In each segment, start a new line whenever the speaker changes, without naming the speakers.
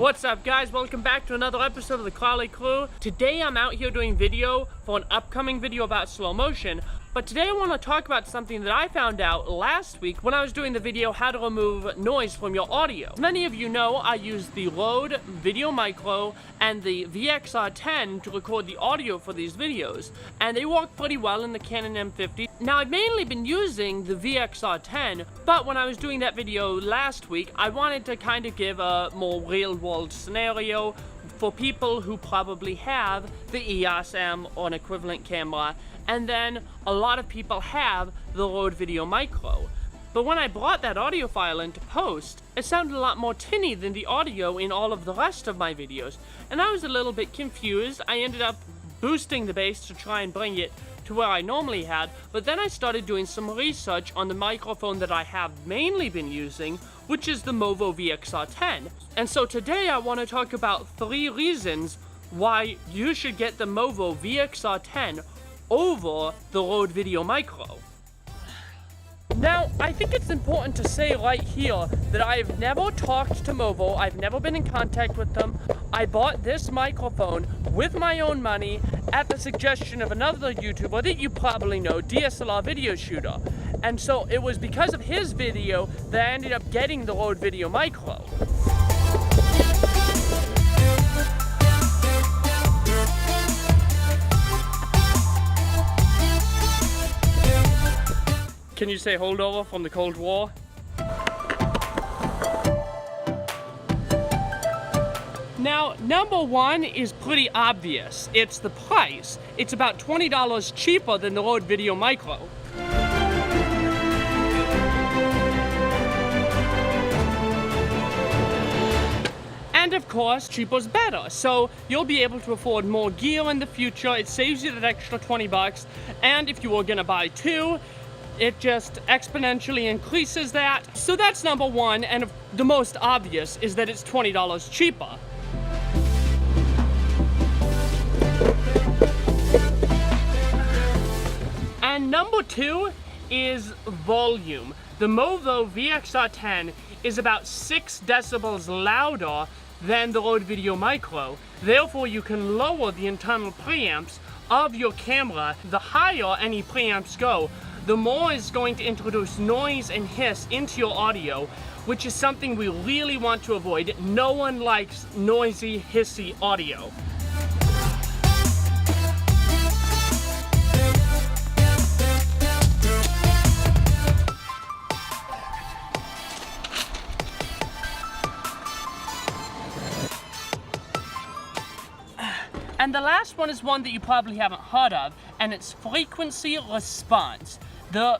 What's up guys, welcome back to another episode of the Crawley Crew. Today I'm out here doing video for an upcoming video about slow motion, but today I want to talk about something that I found out last week when I was doing the video how to remove noise from your audio. As many of you know, I use the Rode VideoMicro and the VXR10 to record the audio for these videos, and they work pretty well in the Canon M50. Now I've mainly been using the VXR10, but when I was doing that video last week, I wanted to kind of give a more real-world scenario for people who probably have the EOS M or an equivalent camera, and then a lot of people have the Rode VideoMicro. But when I brought that audio file into post, it sounded a lot more tinny than the audio in all of the rest of my videos, and I was a little bit confused. I ended up boosting the bass to try and bring it to where I normally had, but then I started doing some research on the microphone that I have mainly been using, which is the Movo VXR10. And so today I want to talk about 3 reasons why you should get the Movo VXR10 over the Rode VideoMicro. Now, I think it's important to say right here that I've never talked to Movo, I've never been in contact with them. I bought this microphone with my own money at the suggestion of another YouTuber that you probably know, DSLR Video Shooter. And so it was because of his video that I ended up getting the Rode VideoMicro. Can you say holdover from the Cold War? Now, number one is pretty obvious. It's the price. It's about $20 cheaper than the Rode VideoMicro. And of course, cheaper's better. So you'll be able to afford more gear in the future. It saves you that extra 20 bucks. And if you were gonna buy 2, it just exponentially increases that. So that's number one, and the most obvious is that it's $20 cheaper. And number 2 is volume. The Movo VXR10 is about 6 decibels louder than the Rode VideoMicro. Therefore, you can lower the internal preamps of your camera. The higher any preamps go, the more is going to introduce noise and hiss into your audio, which is something we really want to avoid. No one likes noisy, hissy audio. And the last one is one that you probably haven't heard of, and it's frequency response. The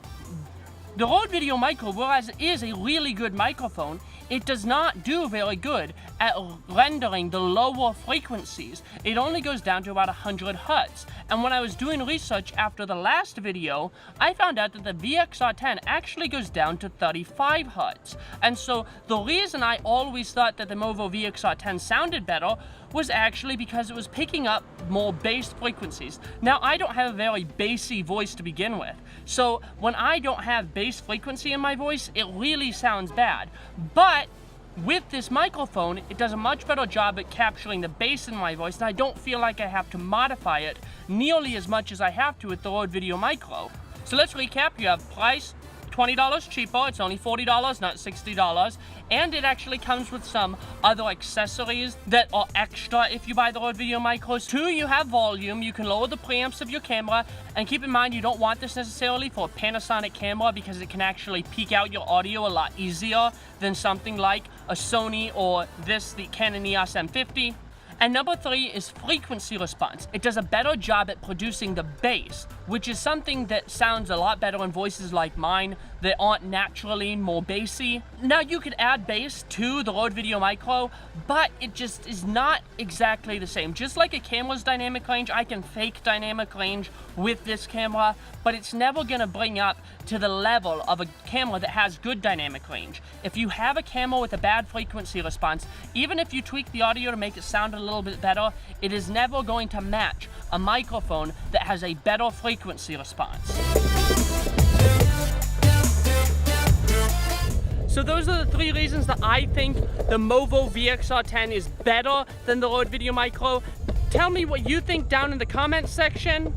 Rode VideoMicro, whereas it is a really good microphone, it does not do very good at rendering the lower frequencies. It only goes down to about 100 Hz. And when I was doing research after the last video, I found out that the VXR10 actually goes down to 35 Hz. And so the reason I always thought that the Movo VXR10 sounded better was actually because it was picking up more bass frequencies. Now, I don't have a very bassy voice to begin with, so when I don't have bass frequency in my voice, it really sounds bad. But with this microphone, it does a much better job at capturing the bass in my voice, and I don't feel like I have to modify it nearly as much as I have to with the Rode VideoMicro. So let's recap. You have price, $20 cheaper, it's only $40, not $60, and it actually comes with some other accessories that are extra if you buy the Rode VideoMicros. 2, you have volume, you can lower the preamps of your camera, and keep in mind you don't want this necessarily for a Panasonic camera because it can actually peak out your audio a lot easier than something like a Sony or the Canon EOS M50. And number 3 is frequency response. It does a better job at producing the bass, which is something that sounds a lot better in voices like mine that aren't naturally more bassy. Now, you could add bass to the Rode VideoMicro, but it just is not exactly the same. Just like a camera's dynamic range, I can fake dynamic range with this camera, but it's never gonna bring up to the level of a camera that has good dynamic range. If you have a camera with a bad frequency response, even if you tweak the audio to make it sound a little bit better, it is never going to match a microphone that has a better frequency response. So So those are the 3 reasons that I think the Movo VXR10 is better than the Rode VideoMicro. Tell me what you think down in the comments section.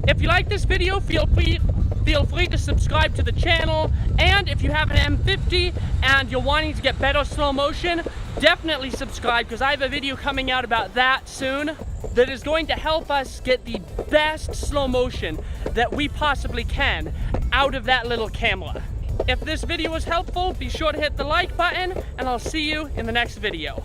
If you like this video, feel free to subscribe to the channel. And if you have an M50 and you're wanting to get better slow motion, definitely subscribe, because I have a video coming out about that soon that is going to help us get the best slow motion that we possibly can out of that little camera. If this video was helpful, be sure to hit the like button, and I'll see you in the next video.